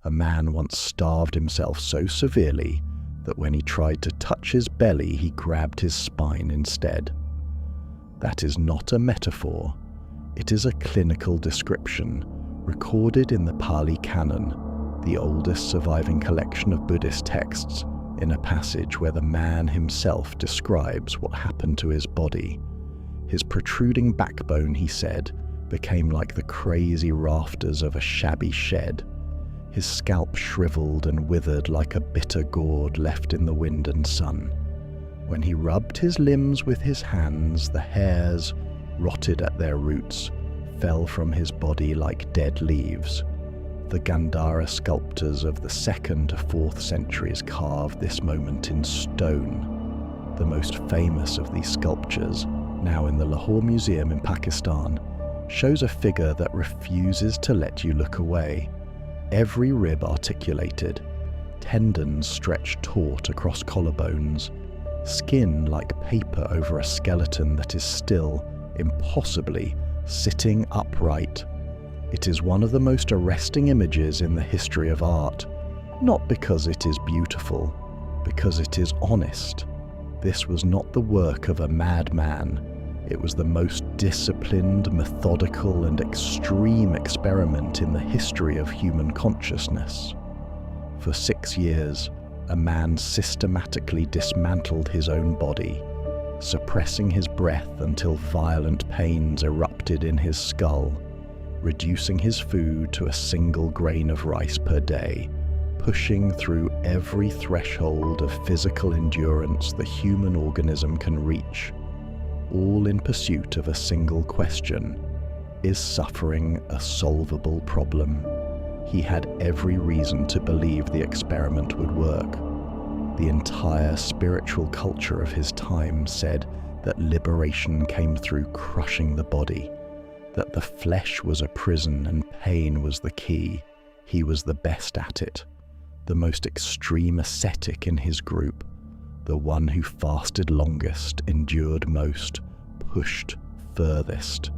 A man once starved himself so severely that when he tried to touch his belly, he grabbed his spine instead. That is not a metaphor. It is a clinical description recorded in the Pali Canon, the oldest surviving collection of Buddhist texts, in a passage where the man himself describes what happened to his body. His protruding backbone, he said, became like the crazy rafters of a shabby shed. His scalp shriveled and withered like a bitter gourd left in the wind and sun. When he rubbed his limbs with his hands, the hairs, rotted at their roots, fell from his body like dead leaves. The Gandhara sculptors of the 2nd to 4th centuries carved this moment in stone. The most famous of these sculptures, now in the Lahore Museum in Pakistan, shows a figure that refuses to let you look away. Every rib articulated, tendons stretched taut across collarbones, skin like paper over a skeleton that is still, impossibly, sitting upright. It is one of the most arresting images in the history of art, not because it is beautiful, because it is honest. This was not the work of a madman. It was the most disciplined, methodical, and extreme experiment in the history of human consciousness. For 6 years, a man systematically dismantled his own body, suppressing his breath until violent pains erupted in his skull, reducing his food to a single grain of rice per day, pushing through every threshold of physical endurance the human organism can reach, all in pursuit of a single question: is suffering a solvable problem? He had every reason to believe the experiment would work. The entire spiritual culture of his time said that liberation came through crushing the body, that the flesh was a prison and pain was the key. He was the best at it, the most extreme ascetic in his group, the one who fasted longest, endured most, pushed furthest.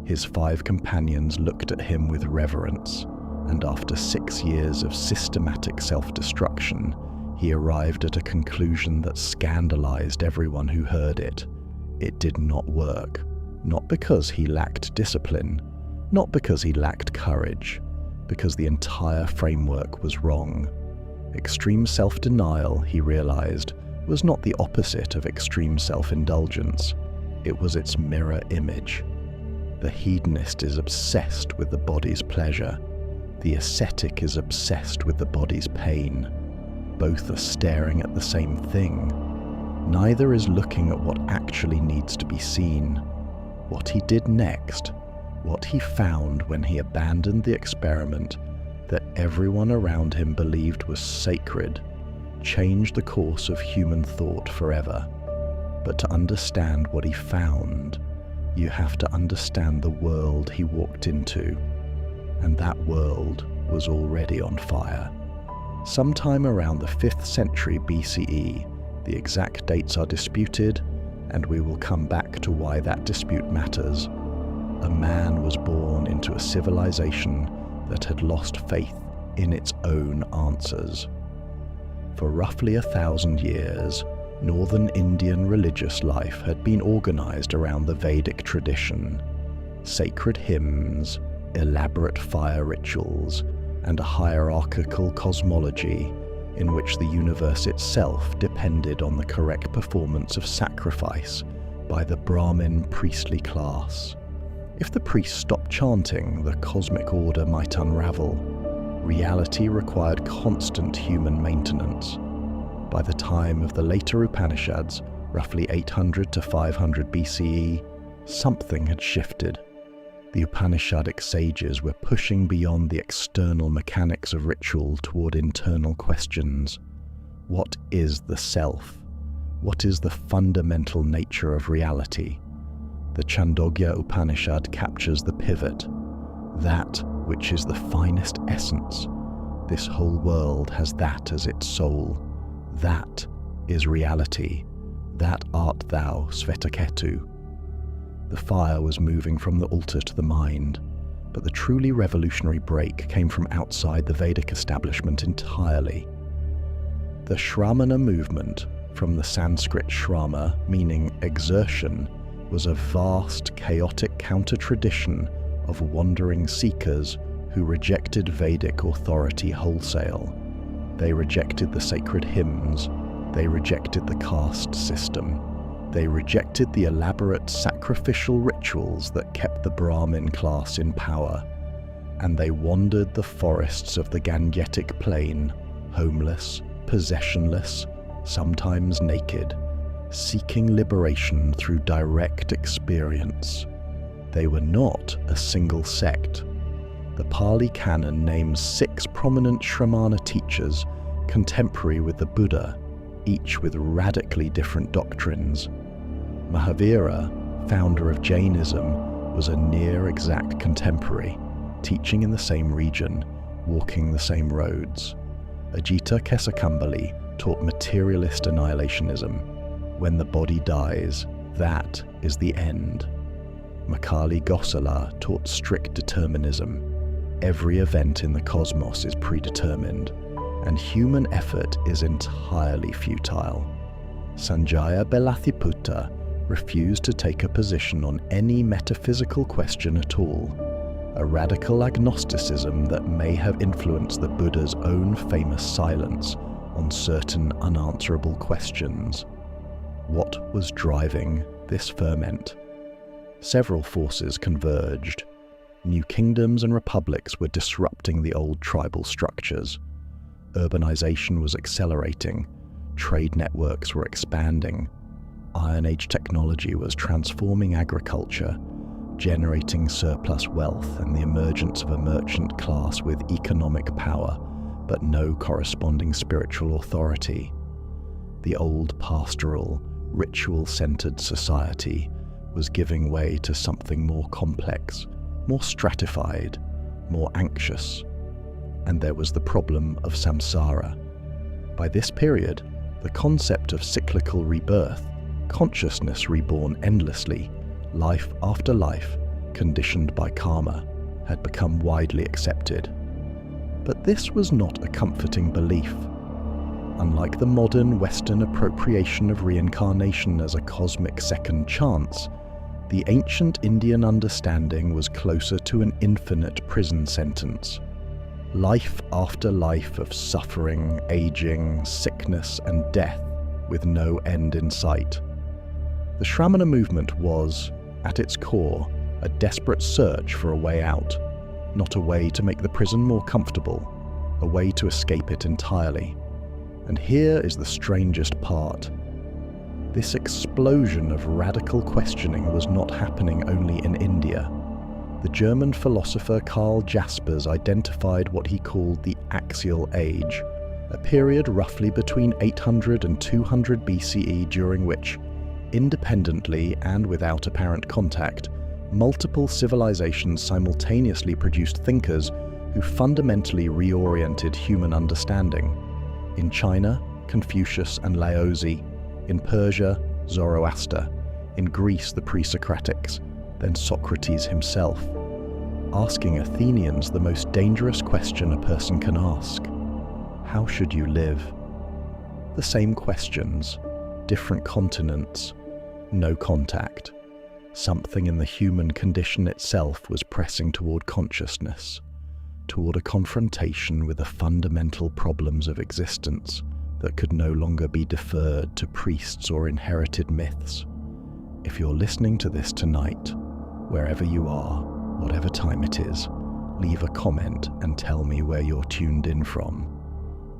His 5 companions looked at him with reverence, and after 6 years of systematic self-destruction, he arrived at a conclusion that scandalized everyone who heard it. It did not work, not because he lacked discipline, not because he lacked courage, because the entire framework was wrong. Extreme self-denial, he realized, was not the opposite of extreme self-indulgence. It was its mirror image. The hedonist is obsessed with the body's pleasure. The ascetic is obsessed with the body's pain. Both are staring at the same thing. Neither is looking at what actually needs to be seen. What he did next, what he found when he abandoned the experiment that everyone around him believed was sacred, changed the course of human thought forever. But to understand what he found, you have to understand the world he walked into. And that world was already on fire. Sometime around the 5th century BCE, the exact dates are disputed, and we will come back to why that dispute matters. A man was born into a civilization that had lost faith in its own answers. For roughly 1,000 years, northern Indian religious life had been organized around the Vedic tradition. Sacred hymns, elaborate fire rituals, and a hierarchical cosmology in which the universe itself depended on the correct performance of sacrifice by the Brahmin priestly class. If the priest stopped chanting, the cosmic order might unravel. Reality required constant human maintenance. By the time of the later Upanishads, roughly 800 to 500 BCE, something had shifted. The Upanishadic sages were pushing beyond the external mechanics of ritual toward internal questions. What is the self? What is the fundamental nature of reality? The Chandogya Upanishad captures the pivot, that which is the finest essence. This whole world has that as its soul. That is reality. That art thou, Svetaketu. The fire was moving from the altar to the mind, But the truly revolutionary break came from outside the Vedic establishment entirely. The Shramana movement, from the Sanskrit shrama, meaning exertion, was a vast, chaotic counter-tradition of wandering seekers who rejected Vedic authority wholesale. They rejected the sacred hymns, they rejected the caste system, they rejected the elaborate sacrificial rituals that kept the Brahmin class in power, and they wandered the forests of the Gangetic plain, homeless, possessionless, sometimes naked, seeking liberation through direct experience. They were not a single sect. The Pali Canon names 6 prominent Shramana teachers contemporary with the Buddha, each with radically different doctrines. Mahavira, founder of Jainism, was a near-exact contemporary, teaching in the same region, walking the same roads. Ajita Kesakambali taught materialist annihilationism. When the body dies, that is the end. Makali Gosala taught strict determinism. Every event in the cosmos is predetermined, and human effort is entirely futile. Sanjaya Belathiputta refused to take a position on any metaphysical question at all, a radical agnosticism that may have influenced the Buddha's own famous silence on certain unanswerable questions. What was driving this ferment? Several forces converged. New kingdoms and republics were disrupting the old tribal structures. Urbanization was accelerating. Trade networks were expanding. Iron Age technology was transforming agriculture, generating surplus wealth and the emergence of a merchant class with economic power, but no corresponding spiritual authority. The old pastoral, ritual-centered society was giving way to something more complex, more stratified, more anxious. And there was the problem of samsara. By this period, the concept of cyclical rebirth, consciousness reborn endlessly, life after life, conditioned by karma, had become widely accepted. But this was not a comforting belief. Unlike the modern Western appropriation of reincarnation as a cosmic second chance, the ancient Indian understanding was closer to an infinite prison sentence. Life after life of suffering, aging, sickness, and death with no end in sight. The Shramana movement was, at its core, a desperate search for a way out, not a way to make the prison more comfortable, a way to escape it entirely. And here is the strangest part. This explosion of radical questioning was not happening only in India. The German philosopher Karl Jaspers identified what he called the Axial Age, a period roughly between 800 and 200 BCE during which, independently and without apparent contact, multiple civilizations simultaneously produced thinkers who fundamentally reoriented human understanding. In China, Confucius and Laozi; in Persia, Zoroaster; in Greece, the pre-Socratics, then Socrates himself, asking Athenians the most dangerous question a person can ask: how should you live? The same questions, different continents, no contact. Something in the human condition itself was pressing toward consciousness, toward a confrontation with the fundamental problems of existence that could no longer be deferred to priests or inherited myths. If you're listening to this tonight, wherever you are, whatever time it is, leave a comment and tell me where you're tuned in from.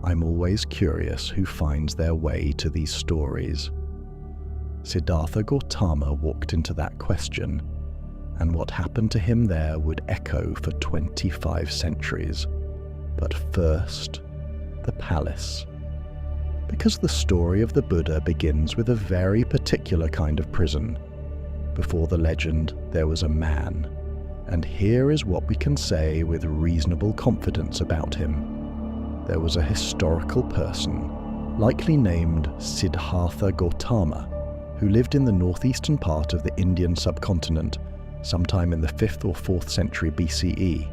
I'm always curious who finds their way to these stories. Siddhartha Gautama walked into that question, and what happened to him there would echo for 25 centuries. But first, the palace. Because the story of the Buddha begins with a very particular kind of prison. Before the legend, there was a man, and here is what we can say with reasonable confidence about him. There was a historical person, likely named Siddhartha Gautama, who lived in the northeastern part of the Indian subcontinent, sometime in the 5th or 4th century BCE.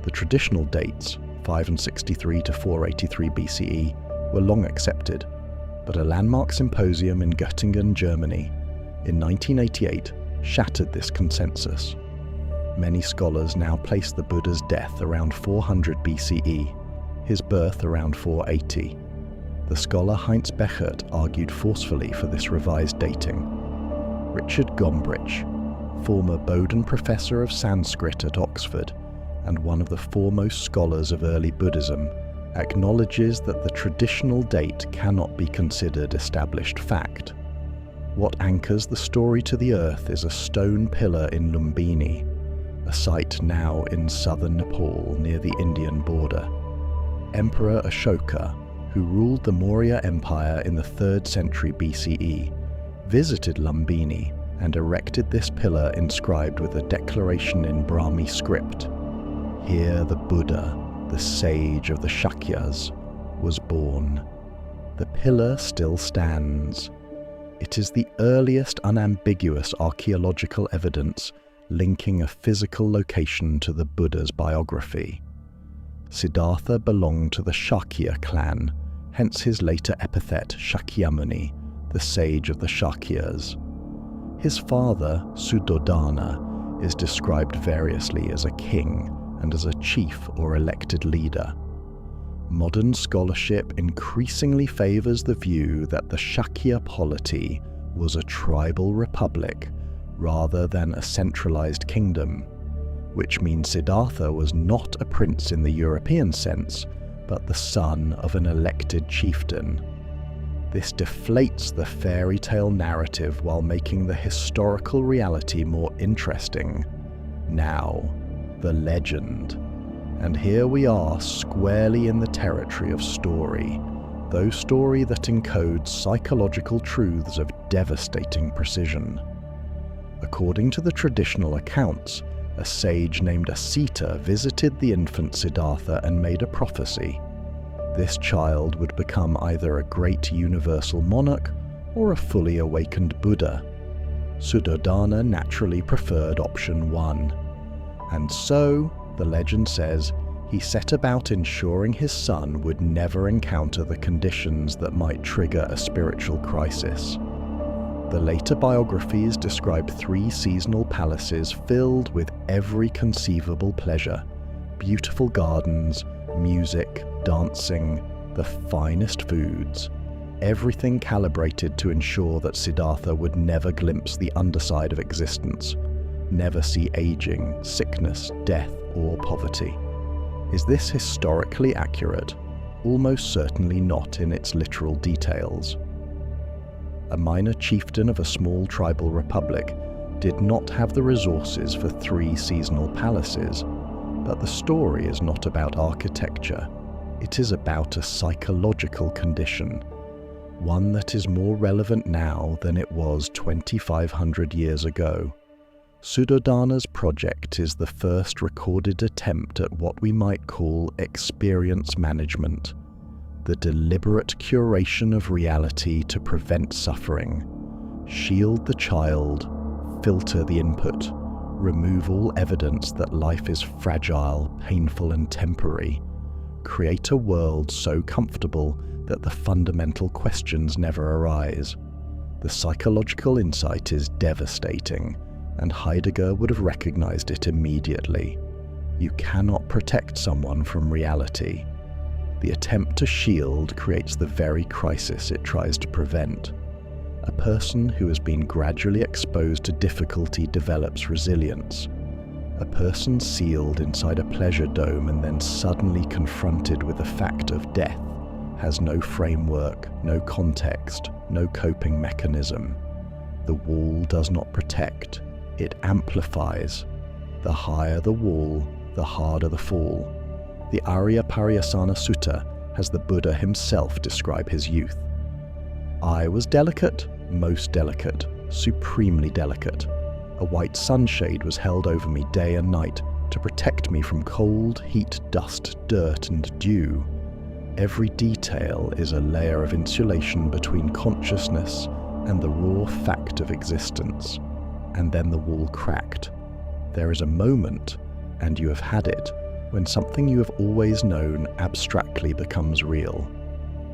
The traditional dates, 563 to 483 BCE, were long accepted, but a landmark symposium in Göttingen, Germany, in 1988 shattered this consensus. Many scholars now place the Buddha's death around 400 BCE, his birth around 480. The scholar Heinz Bechert argued forcefully for this revised dating. Richard Gombrich, former Bowdoin Professor of Sanskrit at Oxford and one of the foremost scholars of early Buddhism, acknowledges that the traditional date cannot be considered established fact. What anchors the story to the earth is a stone pillar in Lumbini, a site now in southern Nepal near the Indian border. Emperor Ashoka, who ruled the Maurya Empire in the 3rd century BCE, visited Lumbini and erected this pillar inscribed with a declaration in Brahmi script. Here the Buddha, the sage of the Shakyas, was born. The pillar still stands. It is the earliest unambiguous archaeological evidence linking a physical location to the Buddha's biography. Siddhartha belonged to the Shakya clan, hence his later epithet Shakyamuni, the sage of the Shakyas. His father, Suddhodana, is described variously as a king and as a chief or elected leader. Modern scholarship increasingly favors the view that the Shakya polity was a tribal republic rather than a centralized kingdom, which means Siddhartha was not a prince in the European sense, but the son of an elected chieftain. This deflates the fairy tale narrative while making the historical reality more interesting. Now, the legend. And here we are squarely in the territory of story, though story that encodes psychological truths of devastating precision. According to the traditional accounts, a sage named Asita visited the infant Siddhartha and made a prophecy. This child would become either a great universal monarch or a fully awakened Buddha. Suddhodana naturally preferred option 1. And so, the legend says, he set about ensuring his son would never encounter the conditions that might trigger a spiritual crisis. The later biographies describe 3 seasonal palaces filled with every conceivable pleasure: beautiful gardens, music, dancing, the finest foods, everything calibrated to ensure that Siddhartha would never glimpse the underside of existence, never see aging, sickness, death, or poverty. Is this historically accurate? Almost certainly not in its literal details. A minor chieftain of a small tribal republic did not have the resources for 3 seasonal palaces, but the story is not about architecture. It is about a psychological condition, one that is more relevant now than it was 2,500 years ago. Suddhodana's project is the first recorded attempt at what we might call experience management, the deliberate curation of reality to prevent suffering, shield the child, filter the input, remove all evidence that life is fragile, painful, and temporary, create a world so comfortable that the fundamental questions never arise. The psychological insight is devastating, and Heidegger would have recognized it immediately. You cannot protect someone from reality. The attempt to shield creates the very crisis it tries to prevent. A person who has been gradually exposed to difficulty develops resilience. A person sealed inside a pleasure dome and then suddenly confronted with the fact of death has no framework, no context, no coping mechanism. The wall does not protect. It amplifies. The higher the wall, the harder the fall. The Arya Pariyasana Sutta has the Buddha himself describe his youth. I was delicate, most delicate, supremely delicate. A white sunshade was held over me day and night to protect me from cold, heat, dust, dirt, and dew. Every detail is a layer of insulation between consciousness and the raw fact of existence. And then the wall cracked, There is a moment, and you have had it, when something you have always known abstractly becomes real.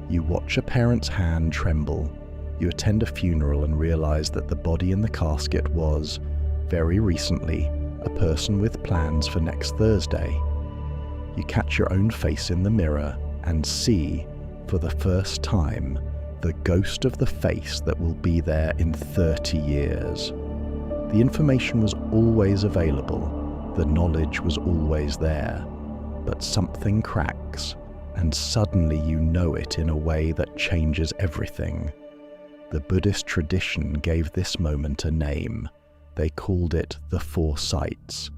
You watch a parent's hand tremble. You attend a funeral and realize that the body in the casket was, very recently, a person with plans for next Thursday. You catch your own face in the mirror and see, for the first time, the ghost of the face that will be there in 30 years. The information was always available, the knowledge was always there, but something cracks, and suddenly you know it in a way that changes everything. The Buddhist tradition gave this moment a name. They called it the Four Sights,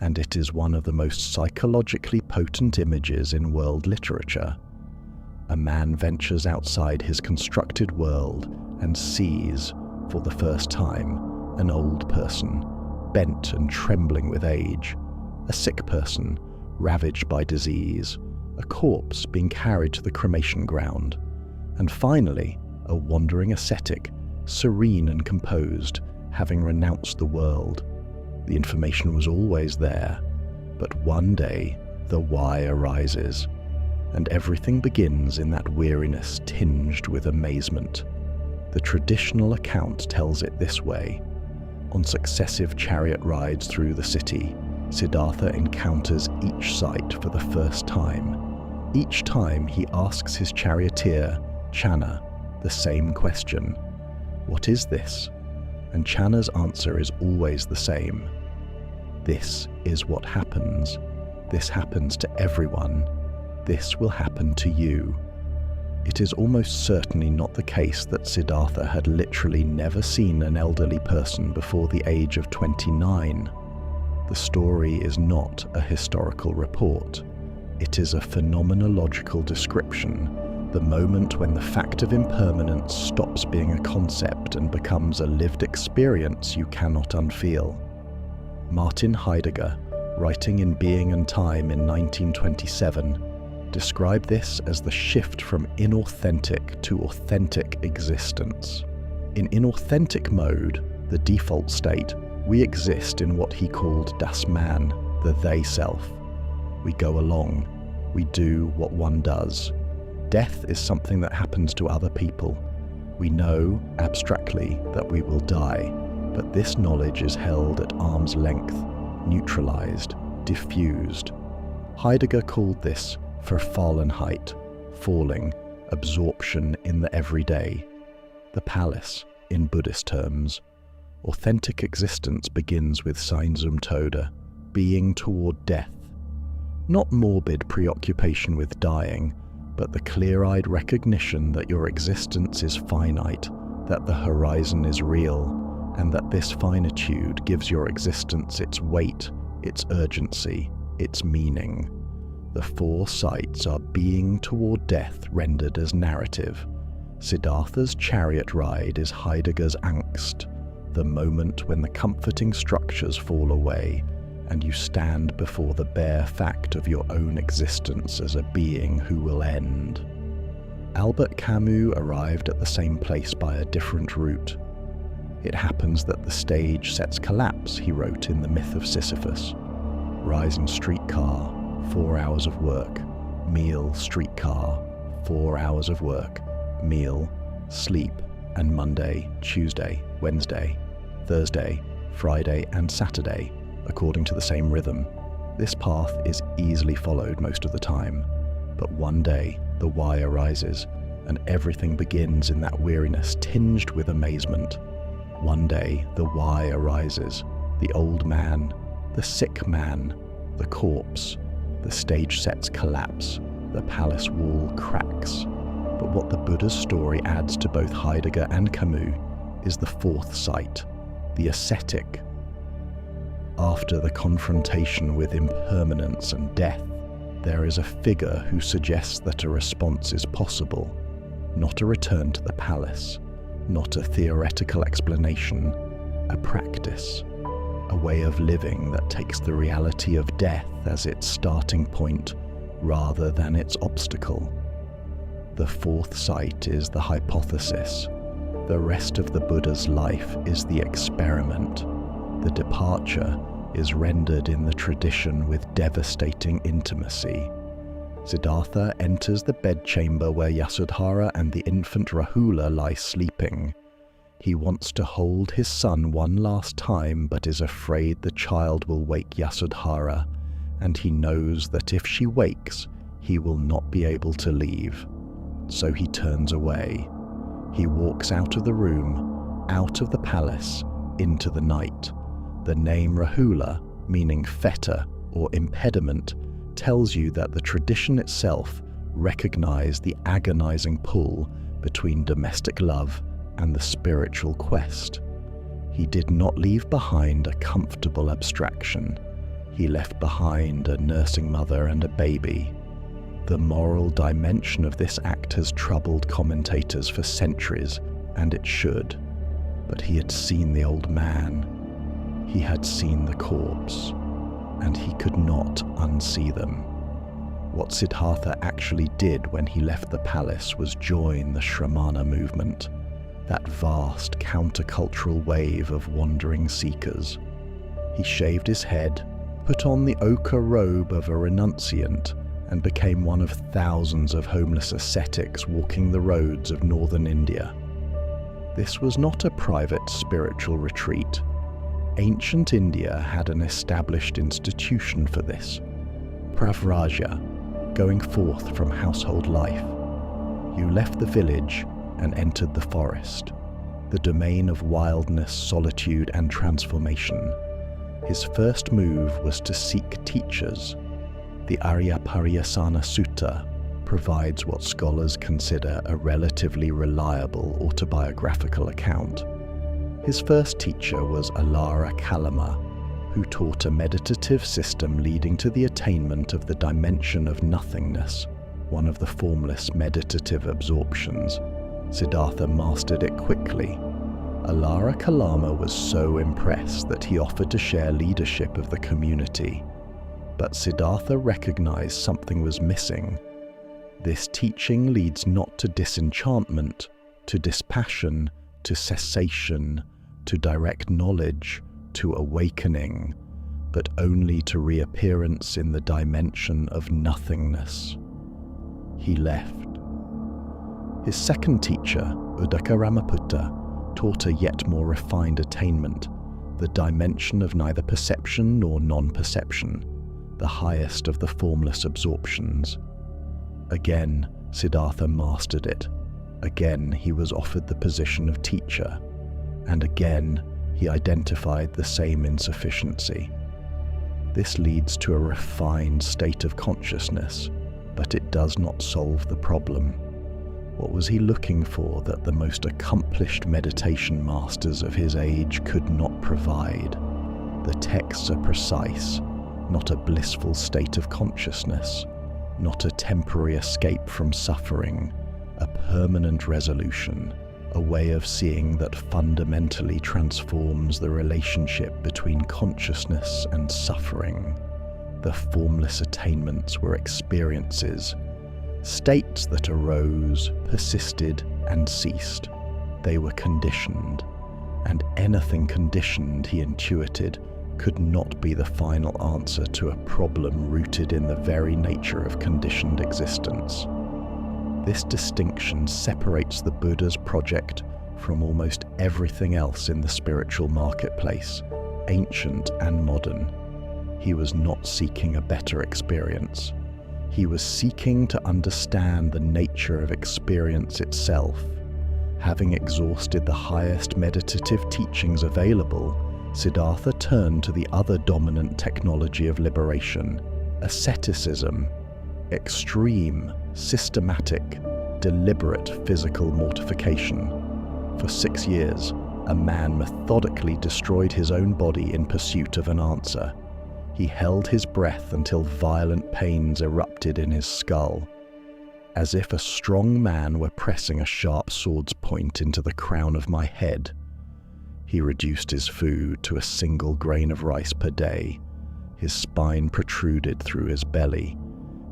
and it is one of the most psychologically potent images in world literature. A man ventures outside his constructed world and sees, for the first time, an old person, bent and trembling with age, a sick person, ravaged by disease, a corpse being carried to the cremation ground, and finally, a wandering ascetic, serene and composed, having renounced the world. The information was always there, but one day the why arises, and everything begins in that weariness tinged with amazement. The traditional account tells it this way. On successive chariot rides through the city, Siddhartha encounters each sight for the first time. Each time he asks his charioteer, Channa, the same question. What is this? And Channa's answer is always the same. This is what happens. This happens to everyone. This will happen to you. It is almost certainly not the case that Siddhartha had literally never seen an elderly person before the age of 29. The story is not a historical report. It is a phenomenological description, the moment when the fact of impermanence stops being a concept and becomes a lived experience you cannot unfeel. Martin Heidegger, writing in Being and Time in 1927, described this as the shift from inauthentic to authentic existence. In inauthentic mode, the default state, we exist in what he called das Man, the they self. We go along. We do what one does. Death is something that happens to other people. We know, abstractly, that we will die, but this knowledge is held at arm's length, neutralized, diffused. Heidegger called this Verfallenheit, falling, absorption in the everyday. The palace, in Buddhist terms. Authentic existence begins with sein zum Tode, being toward death. Not morbid preoccupation with dying, but the clear-eyed recognition that your existence is finite, that the horizon is real, and that this finitude gives your existence its weight, its urgency, its meaning. The four sights are being toward death rendered as narrative. Siddhartha's chariot ride is Heidegger's angst, the moment when the comforting structures fall away and you stand before the bare fact of your own existence as a being who will end. Albert Camus arrived at the same place by a different route. It happens that the stage sets collapse, he wrote in The Myth of Sisyphus. Rising streetcar, 4 hours of work, meal, streetcar, 4 hours of work, meal, sleep, and Monday, Tuesday, Wednesday, Thursday, Friday, and Saturday, according to the same rhythm. This path is easily followed most of the time, but one day the why arises, and everything begins in that weariness tinged with amazement. One day the why arises, the old man, the sick man, the corpse, the stage sets collapse, the palace wall cracks. But what the Buddha's story adds to both Heidegger and Camus is the fourth sight, the ascetic. After the confrontation with impermanence and death, there is a figure who suggests that a response is possible, not a return to the palace, not a theoretical explanation, a practice, a way of living that takes the reality of death as its starting point rather than its obstacle. The fourth sight is the hypothesis. The rest of the Buddha's life is the experiment. The departure is rendered in the tradition with devastating intimacy. Siddhartha enters the bedchamber where Yasodhara and the infant Rahula lie sleeping. He wants to hold his son one last time, but is afraid the child will wake Yasodhara, and he knows that if she wakes, he will not be able to leave. So he turns away. He walks out of the room, out of the palace, into the night. The name Rahula, meaning fetter or impediment, tells you that the tradition itself recognized the agonizing pull between domestic love and the spiritual quest. He did not leave behind a comfortable abstraction. He left behind a nursing mother and a baby. The moral dimension of this act has troubled commentators for centuries, and it should. But he had seen the old man. He had seen the corpse, and he could not unsee them. What Siddhartha actually did when he left the palace was join the Shramana movement, that vast countercultural wave of wandering seekers. He shaved his head, put on the ochre robe of a renunciant, and became one of thousands of homeless ascetics walking the roads of northern India. This was not a private spiritual retreat. Ancient India had an established institution for this, pravraja, going forth from household life. You left the village and entered the forest, the domain of wildness, solitude, and transformation. His first move was to seek teachers. The Aryapariyasana Sutta provides what scholars consider a relatively reliable autobiographical account. His first teacher was Alara Kalama, who taught a meditative system leading to the attainment of the dimension of nothingness, one of the formless meditative absorptions. Siddhartha mastered it quickly. Alara Kalama was so impressed that he offered to share leadership of the community. But Siddhartha recognized something was missing. This teaching leads not to disenchantment, to dispassion, to cessation, to direct knowledge, to awakening, but only to reappearance in the dimension of nothingness. He left. His second teacher, Uddaka Ramaputta, taught a yet more refined attainment, the dimension of neither perception nor non-perception, the highest of the formless absorptions. Again, Siddhartha mastered it. Again, he was offered the position of teacher, and again, he identified the same insufficiency. This leads to a refined state of consciousness, but it does not solve the problem. What was he looking for that the most accomplished meditation masters of his age could not provide? The texts are precise, not a blissful state of consciousness, not a temporary escape from suffering, a permanent resolution, a way of seeing that fundamentally transforms the relationship between consciousness and suffering. The formless attainments were experiences, states that arose, persisted, and ceased. They were conditioned, and anything conditioned, he intuited, could not be the final answer to a problem rooted in the very nature of conditioned existence. This distinction separates the Buddha's project from almost everything else in the spiritual marketplace, ancient and modern. He was not seeking a better experience. He was seeking to understand the nature of experience itself. Having exhausted the highest meditative teachings available, Siddhartha turned to the other dominant technology of liberation, asceticism, extreme, systematic, deliberate physical mortification. For 6 years, a man methodically destroyed his own body in pursuit of an answer. He held his breath until violent pains erupted in his skull, as if a strong man were pressing a sharp sword's point into the crown of my head. He reduced his food to a single grain of rice per day. His spine protruded through his belly.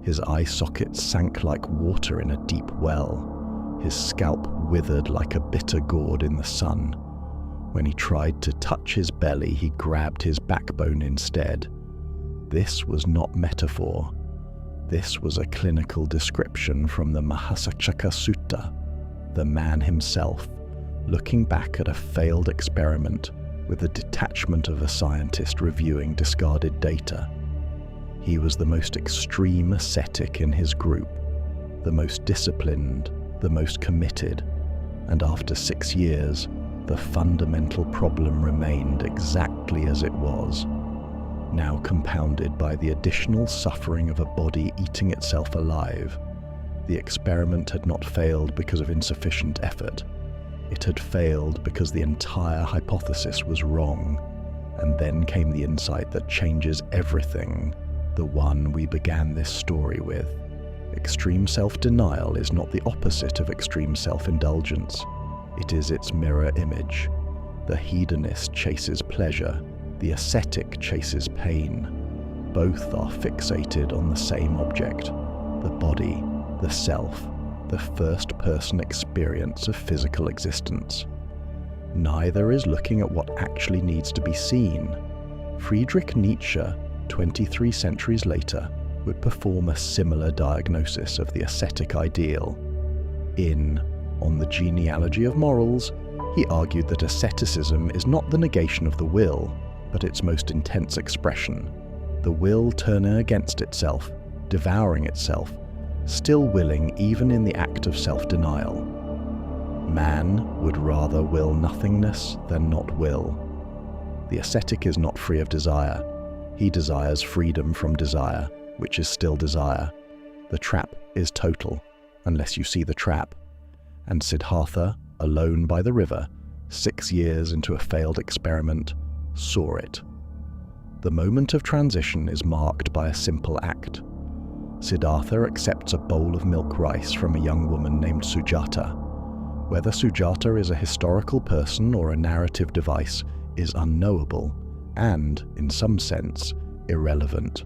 His eye sockets sank like water in a deep well. His scalp withered like a bitter gourd in the sun. When he tried to touch his belly, he grabbed his backbone instead. This was not metaphor. This was a clinical description from the Mahasachaka Sutta, the man himself, looking back at a failed experiment with the detachment of a scientist reviewing discarded data. He was the most extreme ascetic in his group, the most disciplined, the most committed, and after 6 years, the fundamental problem remained exactly as it was, now compounded by the additional suffering of a body eating itself alive. The experiment had not failed because of insufficient effort. It had failed because the entire hypothesis was wrong, and then came the insight that changes everything, the one we began this story with. Extreme self-denial is not the opposite of extreme self-indulgence. It is its mirror image. The hedonist chases pleasure, the ascetic chases pain. Both are fixated on the same object, the body, the self, the first-person experience of physical existence. Neither is looking at what actually needs to be seen. Friedrich Nietzsche, 23 centuries later, would perform a similar diagnosis of the ascetic ideal. In On the Genealogy of Morals, he argued that asceticism is not the negation of the will, but its most intense expression, the will turning against itself, devouring itself, still willing even in the act of self-denial. Man would rather will nothingness than not will. The ascetic is not free of desire. He desires freedom from desire, which is still desire. The trap is total, unless you see the trap. And Siddhartha, alone by the river, 6 years into a failed experiment, saw it. The moment of transition is marked by a simple act. Siddhartha accepts a bowl of milk rice from a young woman named Sujata. Whether Sujata is a historical person or a narrative device is unknowable and, in some sense, irrelevant.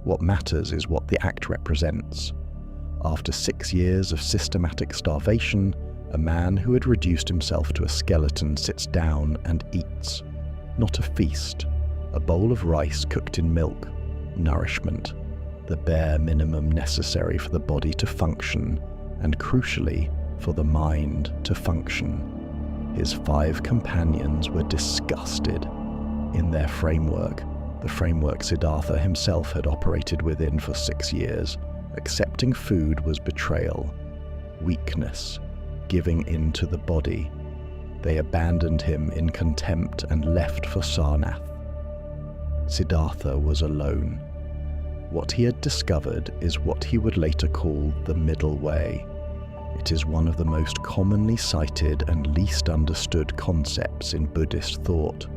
What matters is what the act represents. After 6 years of systematic starvation, a man who had reduced himself to a skeleton sits down and eats. Not a feast, a bowl of rice cooked in milk, nourishment, the bare minimum necessary for the body to function, and crucially, for the mind to function. His 5 companions were disgusted. In their framework, the framework Siddhartha himself had operated within for 6 years, accepting food was betrayal, weakness, giving in to the body. They abandoned him in contempt and left for Sarnath. Siddhartha was alone. What he had discovered is what he would later call the middle way. It is one of the most commonly cited and least understood concepts in Buddhist thought,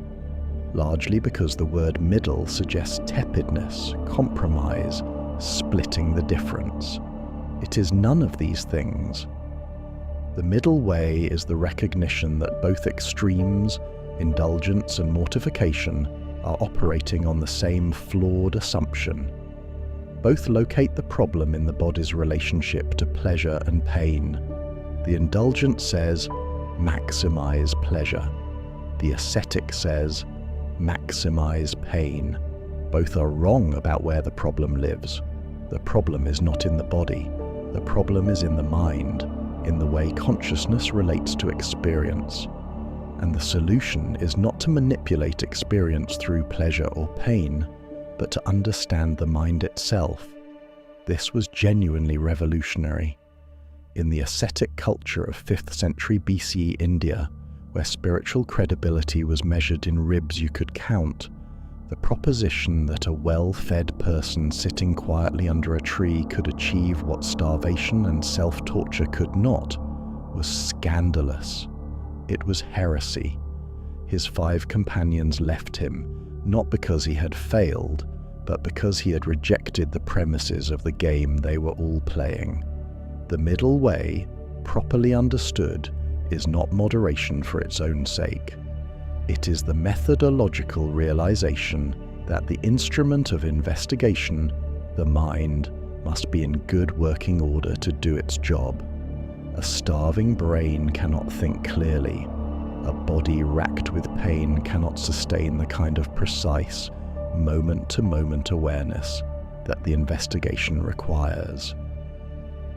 largely because the word middle suggests tepidness, compromise, splitting the difference. It is none of these things. The middle way is the recognition that both extremes, indulgence and mortification, are operating on the same flawed assumption. Both locate the problem in the body's relationship to pleasure and pain. The indulgent says, maximize pleasure. The ascetic says, maximize pain. Both are wrong about where the problem lives. The problem is not in the body. The problem is in the mind, in the way consciousness relates to experience. And the solution is not to manipulate experience through pleasure or pain, but to understand the mind itself. This was genuinely revolutionary. In the ascetic culture of 5th century BCE India, where spiritual credibility was measured in ribs you could count, the proposition that a well-fed person sitting quietly under a tree could achieve what starvation and self-torture could not was scandalous. It was heresy. His 5 companions left him, not because he had failed, but because he had rejected the premises of the game they were all playing. The middle way, properly understood, is not moderation for its own sake. It is the methodological realization that the instrument of investigation, the mind, must be in good working order to do its job. A starving brain cannot think clearly. A body racked with pain cannot sustain the kind of precise, moment-to-moment awareness that the investigation requires.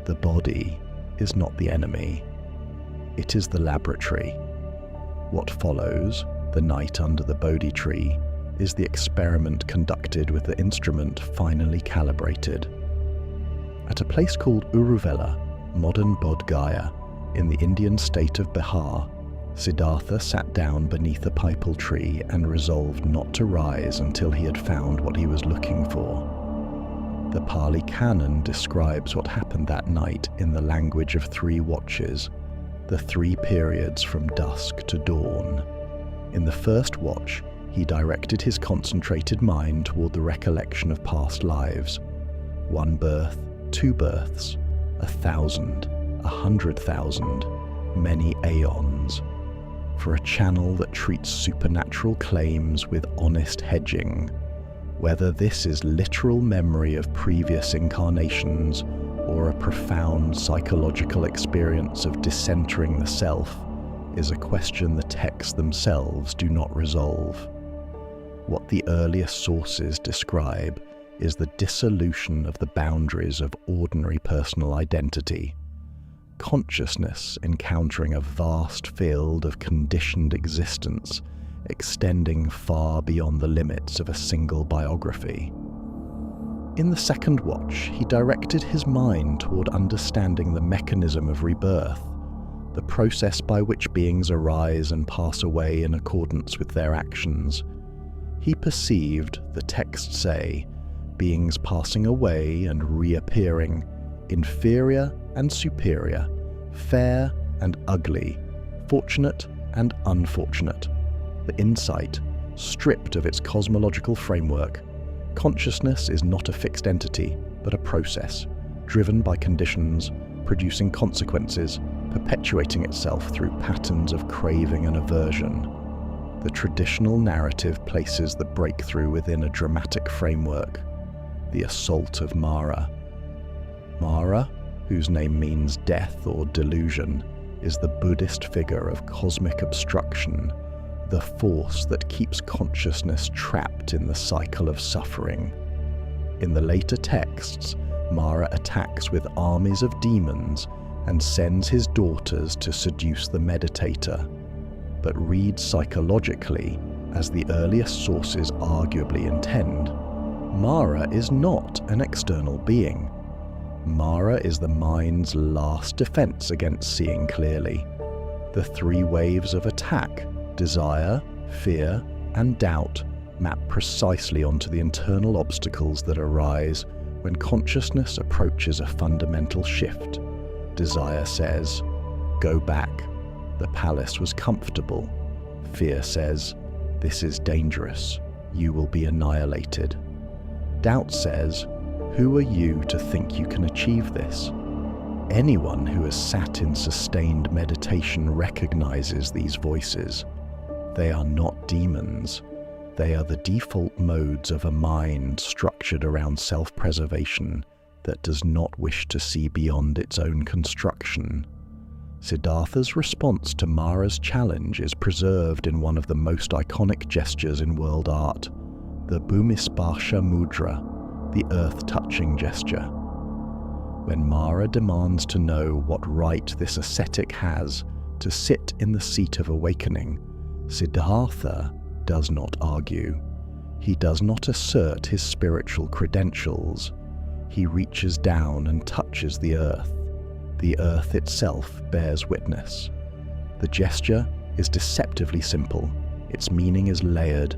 The body is not the enemy. It is the laboratory. What follows, the night under the Bodhi tree, is the experiment conducted with the instrument finally calibrated. At a place called Uruvela, modern Bodh Gaya, in the Indian state of Bihar, Siddhartha sat down beneath a pipal tree and resolved not to rise until he had found what he was looking for. The Pali Canon describes what happened that night in the language of 3 watches, the 3 periods from dusk to dawn. In the first watch, he directed his concentrated mind toward the recollection of past lives. 1 birth, 2 births, 1,000, 100,000, many aeons, for a channel that treats supernatural claims with honest hedging. Whether this is literal memory of previous incarnations or a profound psychological experience of decentering the self is a question the texts themselves do not resolve. What the earliest sources describe is the dissolution of the boundaries of ordinary personal identity, consciousness encountering a vast field of conditioned existence extending far beyond the limits of a single biography. In the second watch, he directed his mind toward understanding the mechanism of rebirth, the process by which beings arise and pass away in accordance with their actions. He perceived, the texts say, beings passing away and reappearing, inferior and superior, fair and ugly, fortunate and unfortunate. The insight, stripped of its cosmological framework, consciousness is not a fixed entity, but a process, driven by conditions, producing consequences, perpetuating itself through patterns of craving and aversion. The traditional narrative places the breakthrough within a dramatic framework, the assault of Mara. Mara, whose name means death or delusion, is the Buddhist figure of cosmic obstruction, the force that keeps consciousness trapped in the cycle of suffering. In the later texts, Mara attacks with armies of demons and sends his daughters to seduce the meditator, but read psychologically, as the earliest sources arguably intend. Mara is not an external being. Mara is the mind's last defense against seeing clearly. The 3 waves of attack, desire, fear, and doubt, map precisely onto the internal obstacles that arise when consciousness approaches a fundamental shift. Desire says, "Go back. The palace was comfortable." Fear says, "This is dangerous. You will be annihilated." Doubt says, "Who are you to think you can achieve this?" Anyone who has sat in sustained meditation recognizes these voices. They are not demons. They are the default modes of a mind structured around self-preservation that does not wish to see beyond its own construction. Siddhartha's response to Mara's challenge is preserved in one of the most iconic gestures in world art, the Bhumisparsha Mudra, the earth-touching gesture. When Mara demands to know what right this ascetic has to sit in the seat of awakening, Siddhartha does not argue. He does not assert his spiritual credentials. He reaches down and touches the earth. The earth itself bears witness. The gesture is deceptively simple. Its meaning is layered.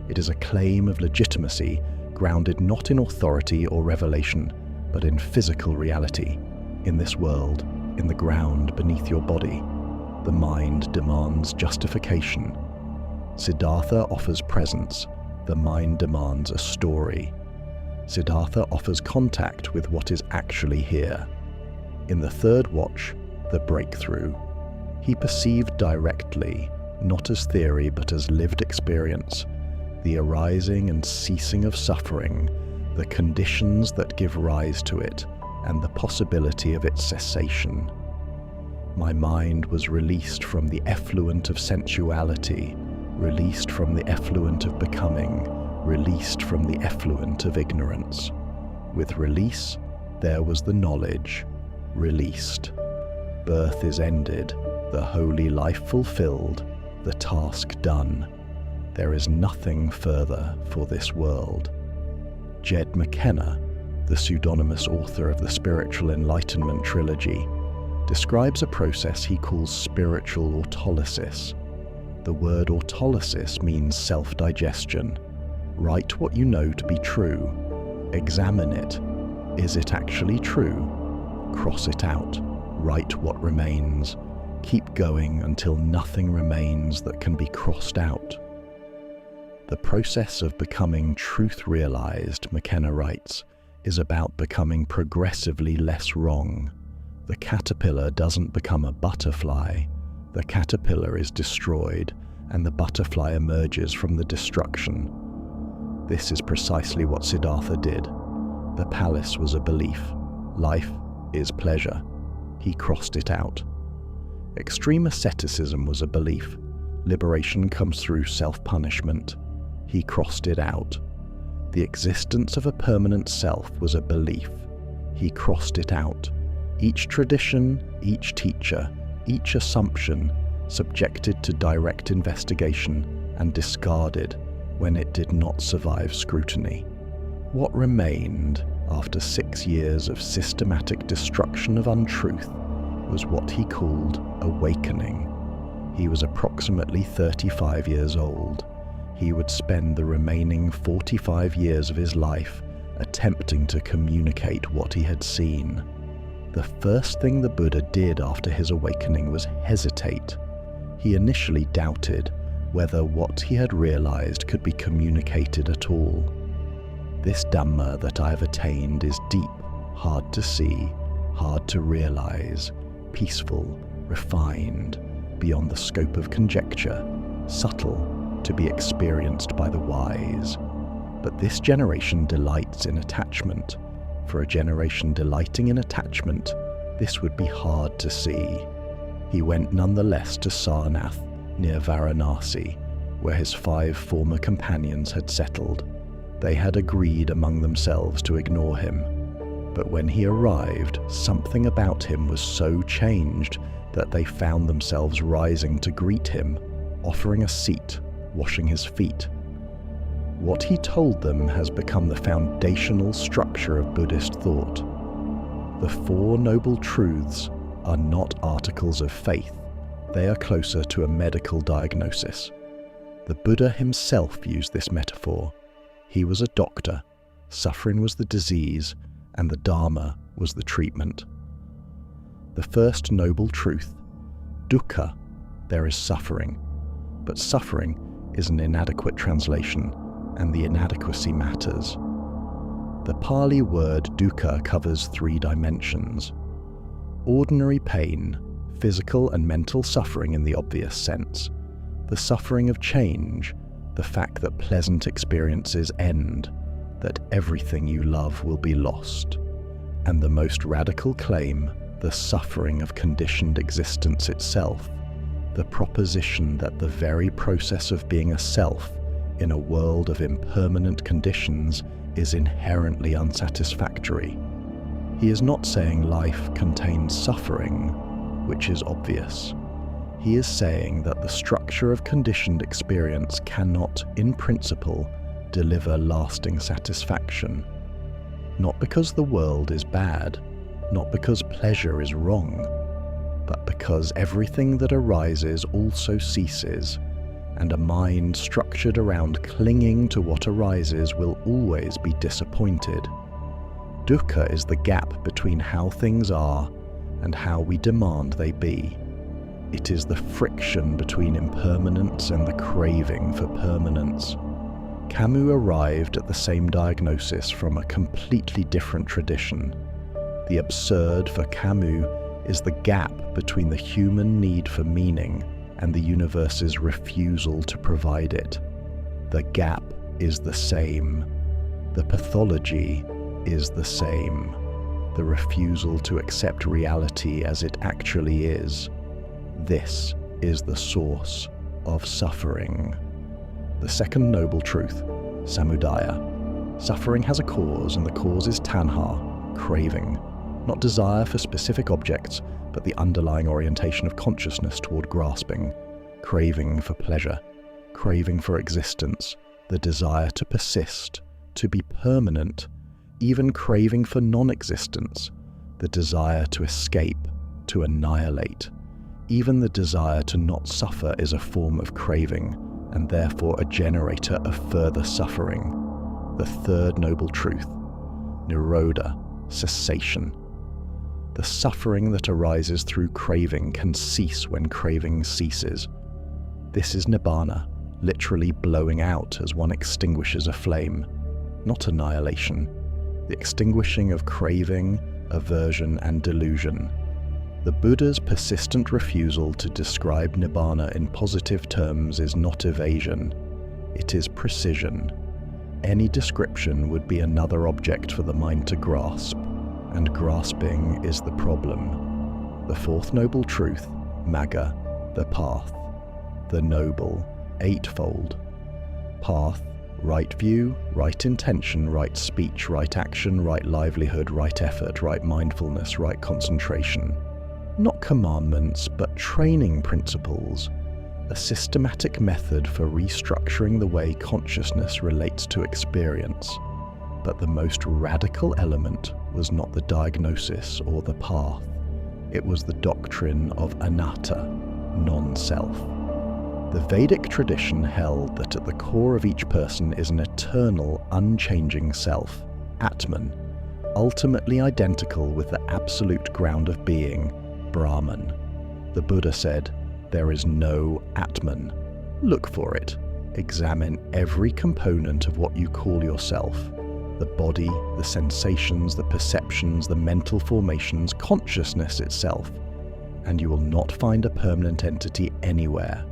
It is a claim of legitimacy grounded not in authority or revelation, but in physical reality, in this world, in the ground beneath your body. The mind demands justification. Siddhartha offers presence. The mind demands a story. Siddhartha offers contact with what is actually here. In the third watch, the breakthrough, he perceived directly, not as theory but as lived experience, the arising and ceasing of suffering, the conditions that give rise to it, and the possibility of its cessation. My mind was released from the effluent of sensuality, released from the effluent of becoming, released from the effluent of ignorance. With release, there was the knowledge, released. Birth is ended, the holy life fulfilled, the task done. There is nothing further for this world. Jed McKenna, the pseudonymous author of the Spiritual Enlightenment trilogy, describes a process he calls spiritual autolysis. The word autolysis means self-digestion. Write what you know to be true. Examine it. Is it actually true? Cross it out. Write what remains. Keep going until nothing remains that can be crossed out. The process of becoming truth-realized, McKenna writes, is about becoming progressively less wrong. The caterpillar doesn't become a butterfly. The caterpillar is destroyed, and the butterfly emerges from the destruction. This is precisely what Siddhartha did. The palace was a belief. Life is pleasure. He crossed it out. Extreme asceticism was a belief. Liberation comes through self-punishment. He crossed it out. The existence of a permanent self was a belief. He crossed it out. Each tradition, each teacher, each assumption subjected to direct investigation and discarded when it did not survive scrutiny. What remained after 6 years of systematic destruction of untruth was what he called awakening. He was approximately 35 years old. He would spend the remaining 45 years of his life attempting to communicate what he had seen. The first thing the Buddha did after his awakening was hesitate. He initially doubted whether what he had realized could be communicated at all. This Dhamma that I have attained is deep, hard to see, hard to realize, peaceful, refined, beyond the scope of conjecture, subtle, to be experienced by the wise. But this generation delights in attachment. For a generation delighting in attachment, this would be hard to see. He went nonetheless to Sarnath, near Varanasi, where his 5 former companions had settled. They had agreed among themselves to ignore him. But when he arrived, something about him was so changed that they found themselves rising to greet him, offering a seat, washing his feet. What he told them has become the foundational structure of Buddhist thought. The 4 Noble Truths are not articles of faith. They are closer to a medical diagnosis. The Buddha himself used this metaphor. He was a doctor. Suffering was the disease, and the Dharma was the treatment. The first Noble Truth, dukkha, there is suffering. But suffering is an inadequate translation, and the inadequacy matters. The Pali word dukkha covers 3 dimensions. Ordinary pain, physical and mental suffering in the obvious sense, the suffering of change, the fact that pleasant experiences end, that everything you love will be lost, and the most radical claim, the suffering of conditioned existence itself, the proposition that the very process of being a self in a world of impermanent conditions is inherently unsatisfactory. He is not saying life contains suffering, which is obvious. He is saying that the structure of conditioned experience cannot, in principle, deliver lasting satisfaction. Not because the world is bad, not because pleasure is wrong, but because everything that arises also ceases, and a mind structured around clinging to what arises will always be disappointed. Dukkha is the gap between how things are and how we demand they be. It is the friction between impermanence and the craving for permanence. Camus arrived at the same diagnosis from a completely different tradition. The absurd for Camus is the gap between the human need for meaning and the universe's refusal to provide it. The gap is the same. The pathology is the same. the refusal to accept reality as it actually is. This is the source of suffering. The second noble truth, samudaya. Suffering has a cause, and the cause is tanha, craving. Not desire for specific objects, but the underlying orientation of consciousness toward grasping. Craving for pleasure, craving for existence, the desire to persist, to be permanent, even craving for non-existence, the desire to escape, to annihilate. Even the desire to not suffer is a form of craving, and therefore a generator of further suffering. The third noble truth, nirodha, cessation. The suffering that arises through craving can cease when craving ceases. This is nibbana, literally blowing out as one extinguishes a flame, not annihilation, the extinguishing of craving, aversion, and delusion. The Buddha's persistent refusal to describe nibbana in positive terms is not evasion, it is precision. Any description would be another object for the mind to grasp, and grasping is the problem. The fourth noble truth, magga, the path. The noble, eightfold. Path, right view, right intention, right speech, right action, right livelihood, right effort, right mindfulness, right concentration. Not commandments, but training principles. A systematic method for restructuring the way consciousness relates to experience. But the most radical element was not the diagnosis or the path. It was the doctrine of anatta, non-self. The Vedic tradition held that at the core of each person is an eternal, unchanging self, Atman, ultimately identical with the absolute ground of being, Brahman. The Buddha said, "There is no Atman. Look for it. Examine every component of what you call yourself. The body, the sensations, the perceptions, the mental formations, consciousness itself, and you will not find a permanent entity anywhere.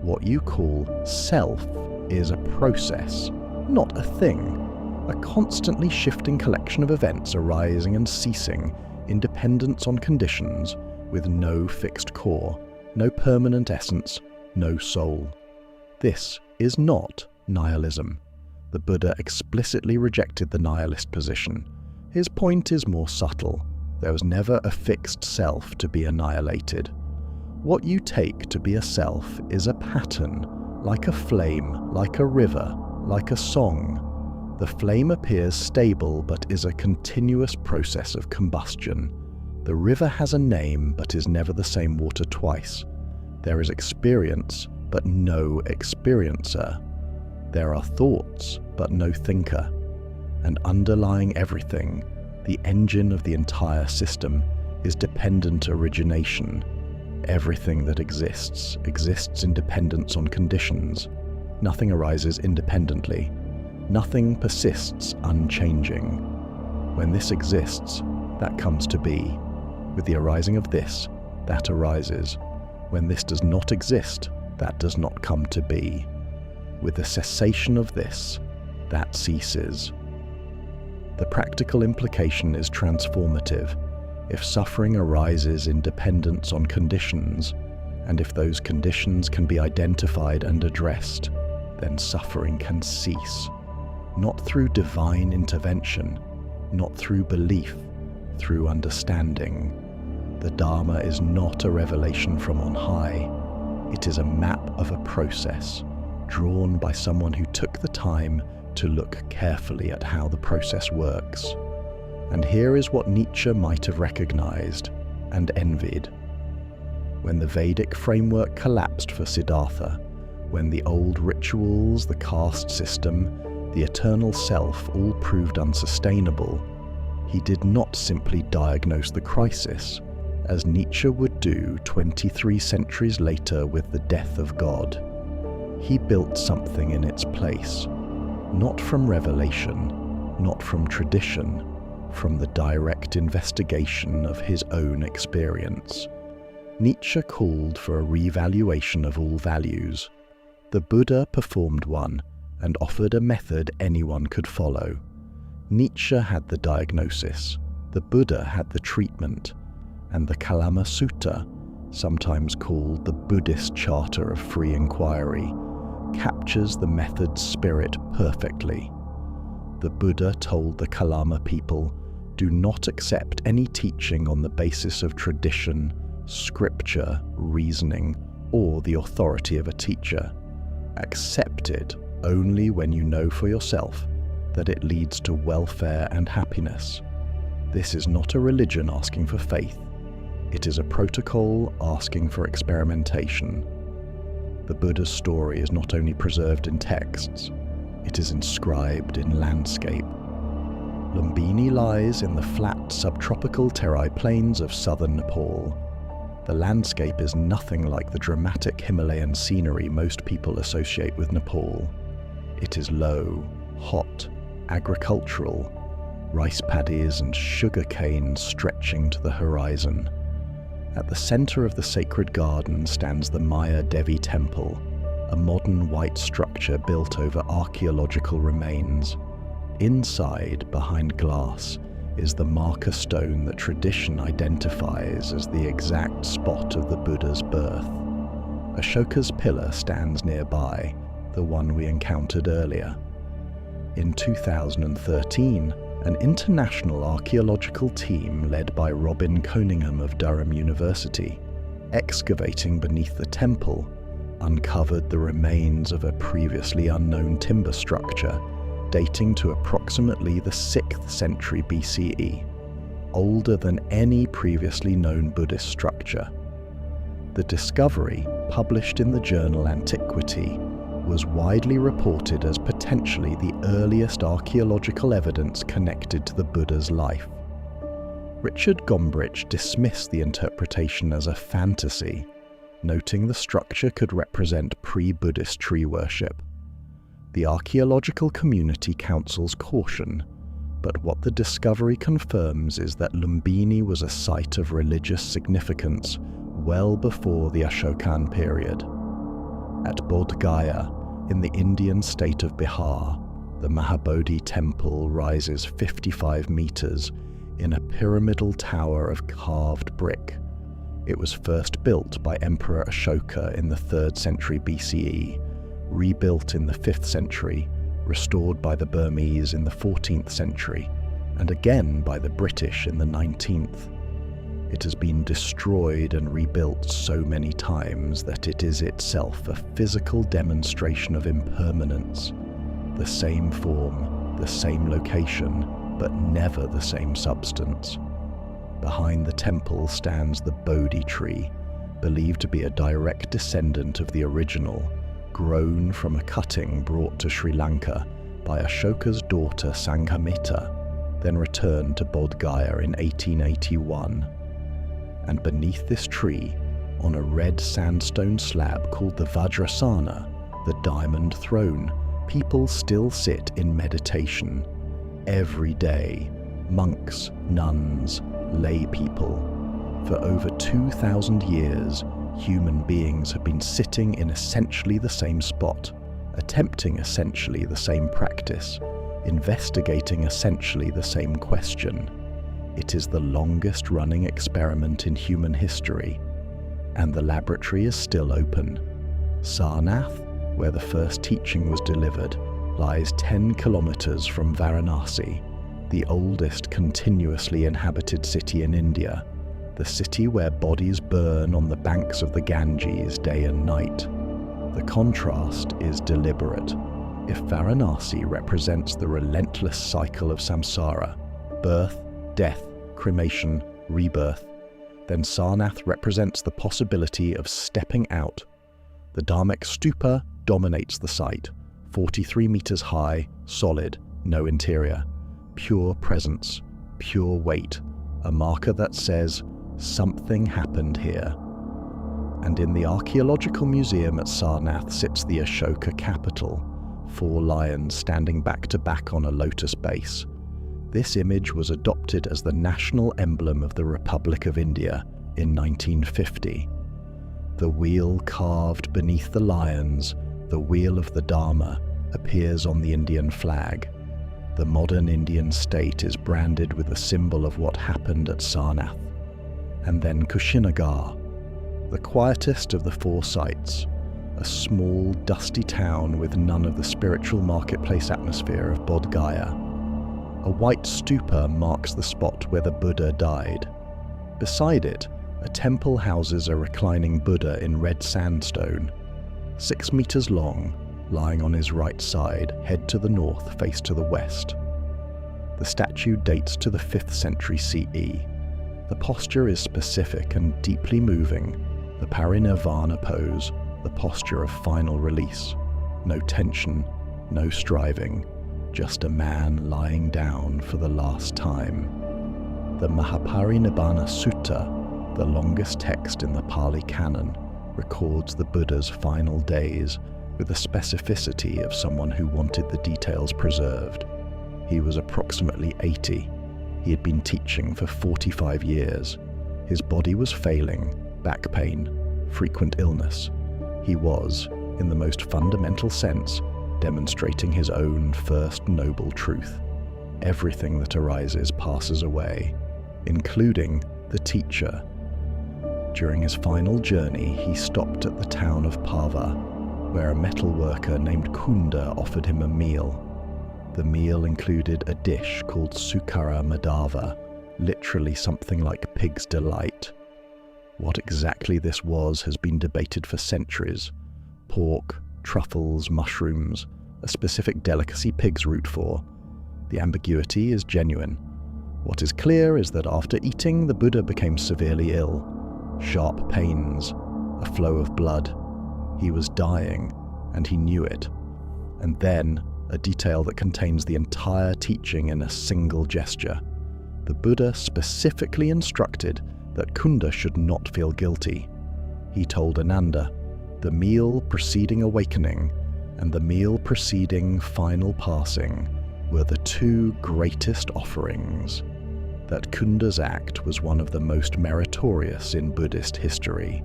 What you call self is a process, not a thing, a constantly shifting collection of events arising and ceasing in dependence on conditions, with no fixed core, no permanent essence, no soul. This is not nihilism. The Buddha explicitly rejected the nihilist position. His point is more subtle. There was never a fixed self to be annihilated. What you take to be a self is a pattern, like a flame, like a river, like a song. The flame appears stable but is a continuous process of combustion. The river has a name but is never the same water twice. There is experience but no experiencer. There are thoughts but no thinker. And underlying everything, the engine of the entire system, is dependent origination. Everything that exists in dependence on conditions. Nothing arises independently. Nothing persists unchanging. When this exists, that comes to be. With the arising of this, that arises. When this does not exist, that does not come to be. With the cessation of this, that ceases. The practical implication is transformative. If suffering arises in dependence on conditions, and if those conditions can be identified and addressed, then suffering can cease. Not through divine intervention, not through belief, through understanding. The Dharma is not a revelation from on high. It is a map of a process, drawn by someone who took the time to look carefully at how the process works. And here is what Nietzsche might have recognized and envied. When the Vedic framework collapsed for Siddhartha, when the old rituals, the caste system, the eternal self all proved unsustainable, he did not simply diagnose the crisis, as Nietzsche would do 23 centuries later with the death of God. He built something in its place, not from revelation, not from tradition, from the direct investigation of his own experience. Nietzsche called for a revaluation of all values. The Buddha performed one and offered a method anyone could follow. Nietzsche had the diagnosis. The Buddha had the treatment, and the Kalama Sutta, sometimes called the Buddhist Charter of Free Inquiry, captures the method's spirit perfectly. The Buddha told the Kalama people, "Do not accept any teaching on the basis of tradition, scripture, reasoning, or the authority of a teacher. Accept it only when you know for yourself that it leads to welfare and happiness. This is not a religion asking for faith. It is a protocol asking for experimentation." The Buddha's story is not only preserved in texts, it is inscribed in landscape. Lumbini lies in the flat subtropical Terai plains of southern Nepal. The landscape is nothing like the dramatic Himalayan scenery most people associate with Nepal. It is low, hot, agricultural, rice paddies and sugar cane stretching to the horizon. At the center of the sacred garden stands the Maya Devi Temple, a modern white structure built over archaeological remains. Inside, behind glass, is the marker stone that tradition identifies as the exact spot of the Buddha's birth. Ashoka's pillar stands nearby, the one we encountered earlier. In 2013, an international archaeological team led by Robin Coningham of Durham University, excavating beneath the temple, uncovered the remains of a previously unknown timber structure dating to approximately the 6th century BCE, older than any previously known Buddhist structure. The discovery, published in the journal Antiquity, was widely reported as potentially the earliest archaeological evidence connected to the Buddha's life. Richard Gombrich dismissed the interpretation as a fantasy, noting the structure could represent pre-Buddhist tree worship. The archaeological community counsels caution, but what the discovery confirms is that Lumbini was a site of religious significance well before the Ashokan period. At Bodh Gaya, in the Indian state of Bihar, the Mahabodhi temple rises 55 meters in a pyramidal tower of carved brick. It was first built by Emperor Ashoka in the 3rd century BCE, rebuilt in the 5th century, restored by the Burmese in the 14th century, and again by the British in the 19th. It has been destroyed and rebuilt so many times that it is itself a physical demonstration of impermanence. The same form, the same location, but never the same substance. Behind the temple stands the Bodhi tree, believed to be a direct descendant of the original, grown from a cutting brought to Sri Lanka by Ashoka's daughter Sanghamitra, then returned to Bodh Gaya in 1881. And beneath this tree, on a red sandstone slab called the Vajrasana, the diamond throne, people still sit in meditation. Every day, monks, nuns, lay people. For over 2,000 years, human beings have been sitting in essentially the same spot, attempting essentially the same practice, investigating essentially the same question. It is the longest running experiment in human history, and the laboratory is still open. Sarnath, where the first teaching was delivered, lies 10 kilometers from Varanasi, the oldest continuously inhabited city in India, the city where bodies burn on the banks of the Ganges day and night. The contrast is deliberate. If Varanasi represents the relentless cycle of samsara, birth, death, cremation, rebirth, then Sarnath represents the possibility of stepping out. The Dharmic stupa dominates the site, 43 meters high, solid, no interior, pure presence, pure weight, a marker that says, something happened here. And in the Archaeological Museum at Sarnath sits the Ashoka capital, 4 lions standing back to back on a lotus base. This image was adopted as the national emblem of the Republic of India in 1950. The wheel carved beneath the lions, the wheel of the Dharma, appears on the Indian flag. The modern Indian state is branded with a symbol of what happened at Sarnath. And then Kushinagar, the quietest of the four sites, a small, dusty town with none of the spiritual marketplace atmosphere of Bodh Gaya. A white stupa marks the spot where the Buddha died. Beside it, a temple houses a reclining Buddha in red sandstone, 6 meters long, lying on his right side, head to the north, face to the west. The statue dates to the 5th century CE. The posture is specific and deeply moving, the parinirvana pose, the posture of final release. No tension, no striving, just a man lying down for the last time. The Mahaparinibbana Sutta, the longest text in the Pali Canon, records the Buddha's final days with the specificity of someone who wanted the details preserved. He was approximately 80. He had been teaching for 45 years. His body was failing, back pain, frequent illness. He was, in the most fundamental sense, demonstrating his own first noble truth. Everything that arises passes away, including the teacher. During his final journey, he stopped at the town of Pava, where a metal worker named Kunda offered him a meal. The meal included a dish called Sukara Madhava, literally something like pig's delight. What exactly this was has been debated for centuries. Pork, truffles, mushrooms, a specific delicacy pigs root for. The ambiguity is genuine. What is clear is that after eating, the Buddha became severely ill. Sharp pains, a flow of blood. He was dying, and he knew it. And then, a detail that contains the entire teaching in a single gesture. The Buddha specifically instructed that Kunda should not feel guilty. He told Ananda, the meal preceding awakening and the meal preceding final passing were the two greatest offerings. That Kunda's act was one of the most meritorious in Buddhist history.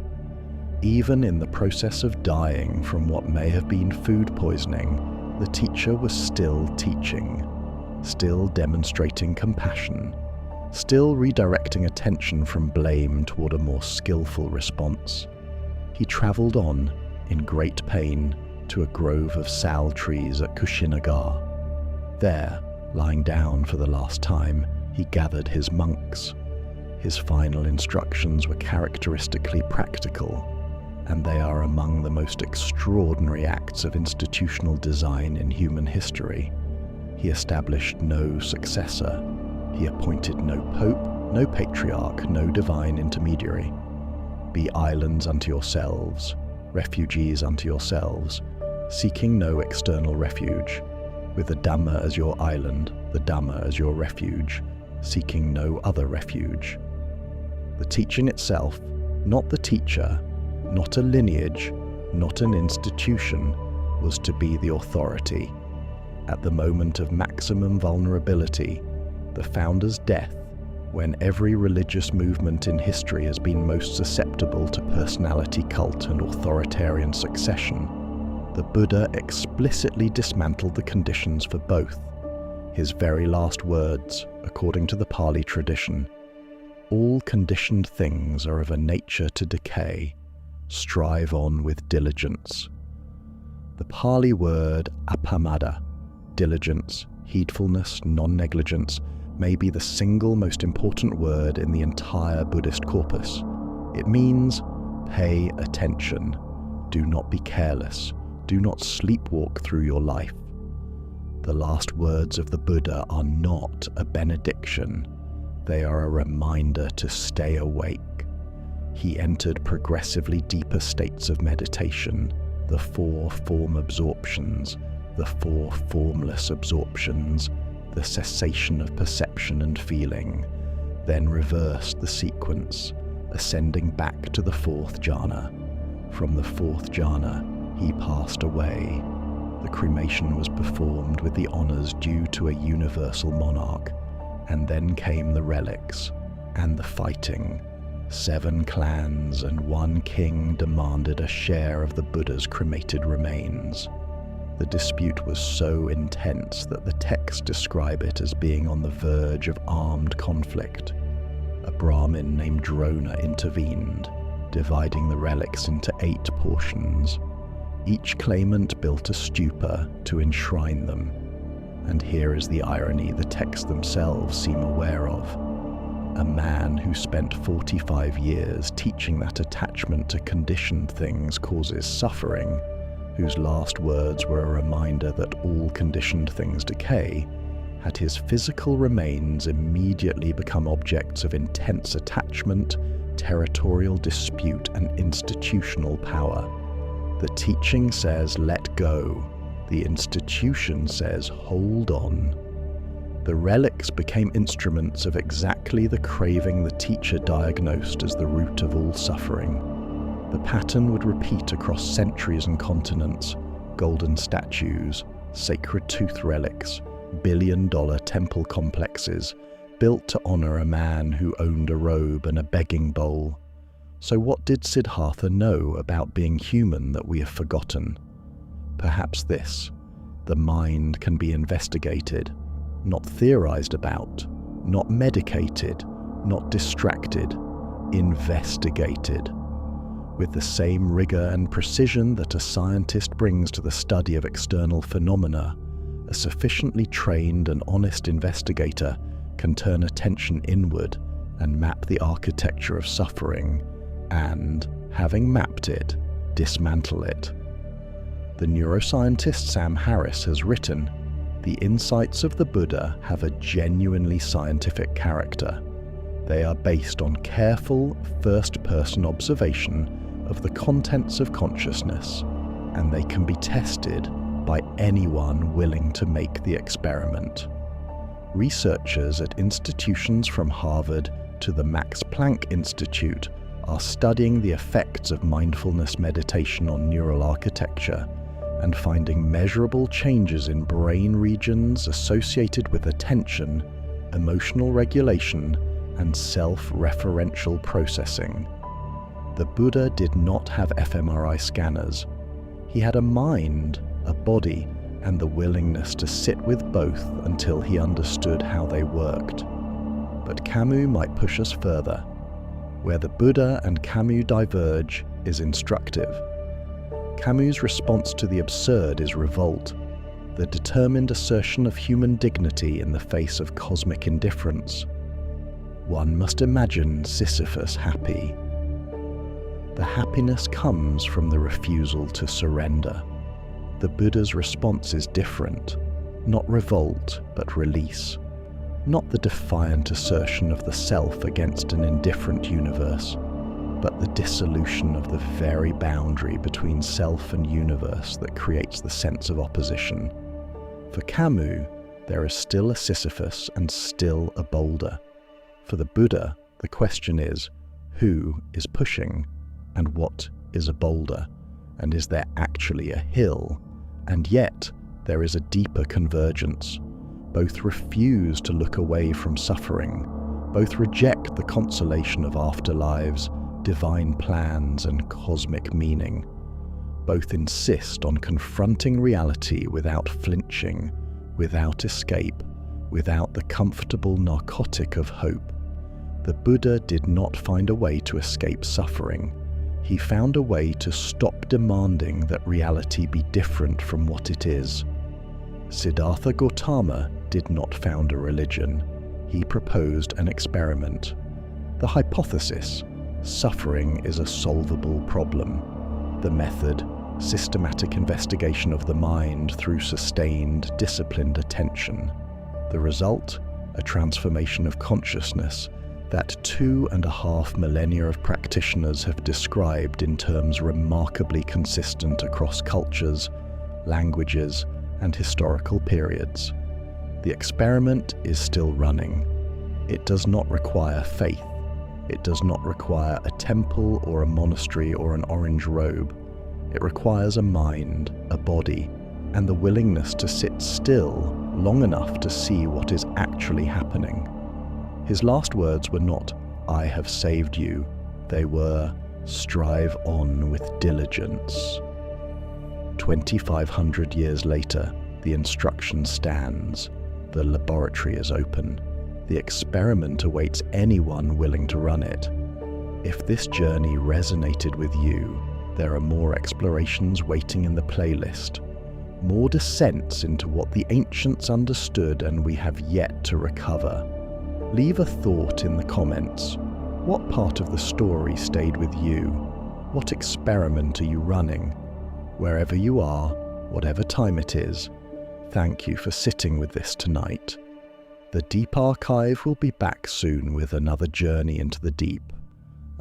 Even in the process of dying from what may have been food poisoning, the teacher was still teaching, still demonstrating compassion, still redirecting attention from blame toward a more skillful response. He travelled on, in great pain, to a grove of sal trees at Kushinagar. There, lying down for the last time, he gathered his monks. His final instructions were characteristically practical, and they are among the most extraordinary acts of institutional design in human history. He established no successor. He appointed no pope, no patriarch, no divine intermediary. Be islands unto yourselves, refugees unto yourselves, seeking no external refuge, with the Dhamma as your island, the Dhamma as your refuge, seeking no other refuge. The teaching itself, not the teacher, not a lineage, not an institution, was to be the authority. At the moment of maximum vulnerability, the founder's death, when every religious movement in history has been most susceptible to personality cult and authoritarian succession, the Buddha explicitly dismantled the conditions for both. His very last words, according to the Pali tradition, all conditioned things are of a nature to decay. Strive on with diligence. The Pali word apamada, diligence, heedfulness, non-negligence, may be the single most important word in the entire Buddhist corpus. It means pay attention, do not be careless, do not sleepwalk through your life. The last words of the Buddha are not a benediction, they are a reminder to stay awake. He entered progressively deeper states of meditation, the 4 form absorptions, the 4 formless absorptions, the cessation of perception and feeling, then reversed the sequence, ascending back to the 4th jhana. From the 4th jhana, he passed away. The cremation was performed with the honours due to a universal monarch, and then came the relics and the fighting. 7 clans and 1 king demanded a share of the Buddha's cremated remains. The dispute was so intense that the texts describe it as being on the verge of armed conflict. A Brahmin named Drona intervened, dividing the relics into 8 portions. Each claimant built a stupa to enshrine them. And here is the irony the texts themselves seem aware of. A man who spent 45 years teaching that attachment to conditioned things causes suffering, whose last words were a reminder that all conditioned things decay, had his physical remains immediately become objects of intense attachment, territorial dispute, and institutional power. The teaching says, let go. The institution says, hold on. The relics became instruments of exactly the craving the teacher diagnosed as the root of all suffering. The pattern would repeat across centuries and continents: golden statues, sacred tooth relics, billion-dollar temple complexes, built to honor a man who owned a robe and a begging bowl. So what did Siddhartha know about being human that we have forgotten? Perhaps this: the mind can be investigated, not theorized about, not medicated, not distracted, investigated. With the same rigor and precision that a scientist brings to the study of external phenomena, a sufficiently trained and honest investigator can turn attention inward and map the architecture of suffering, and, having mapped it, dismantle it. The neuroscientist Sam Harris has written, "The insights of the Buddha have a genuinely scientific character. They are based on careful, first-person observation of the contents of consciousness, and they can be tested by anyone willing to make the experiment." Researchers at institutions from Harvard to the Max Planck Institute are studying the effects of mindfulness meditation on neural architecture and finding measurable changes in brain regions associated with attention, emotional regulation, and self-referential processing. The Buddha did not have fMRI scanners. He had a mind, a body, and the willingness to sit with both until he understood how they worked. But Camus might push us further. Where the Buddha and Camus diverge is instructive. Camus' response to the absurd is revolt, the determined assertion of human dignity in the face of cosmic indifference. One must imagine Sisyphus happy. The happiness comes from the refusal to surrender. The Buddha's response is different, not revolt, but release. Not the defiant assertion of the self against an indifferent universe, but the dissolution of the very boundary between self and universe that creates the sense of opposition. For Camus, there is still a Sisyphus and still a boulder. For the Buddha, the question is, who is pushing, and what is a boulder, and is there actually a hill? And yet, there is a deeper convergence. Both refuse to look away from suffering, both reject the consolation of afterlives, divine plans, and cosmic meaning. Both insist on confronting reality without flinching, without escape, without the comfortable narcotic of hope. The Buddha did not find a way to escape suffering. He found a way to stop demanding that reality be different from what it is. Siddhartha Gautama did not found a religion. He proposed an experiment. The hypothesis: suffering is a solvable problem. The method: systematic investigation of the mind through sustained, disciplined attention. The result: a transformation of consciousness that 2.5 millennia of practitioners have described in terms remarkably consistent across cultures, languages, and historical periods. The experiment is still running. It does not require faith. It does not require a temple or a monastery or an orange robe. It requires a mind, a body, and the willingness to sit still long enough to see what is actually happening. His last words were not, "I have saved you." They were, "Strive on with diligence." 2,500 years later, the instruction stands. The laboratory is open. The experiment awaits anyone willing to run it. If this journey resonated with you, there are more explorations waiting in the playlist. More descents into what the ancients understood and we have yet to recover. Leave a thought in the comments. What part of the story stayed with you? What experiment are you running? Wherever you are, whatever time it is, thank you for sitting with this tonight. The Deep Archive will be back soon with another journey into the deep.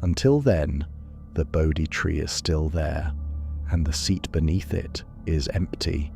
Until then, the Bodhi tree is still there, and the seat beneath it is empty.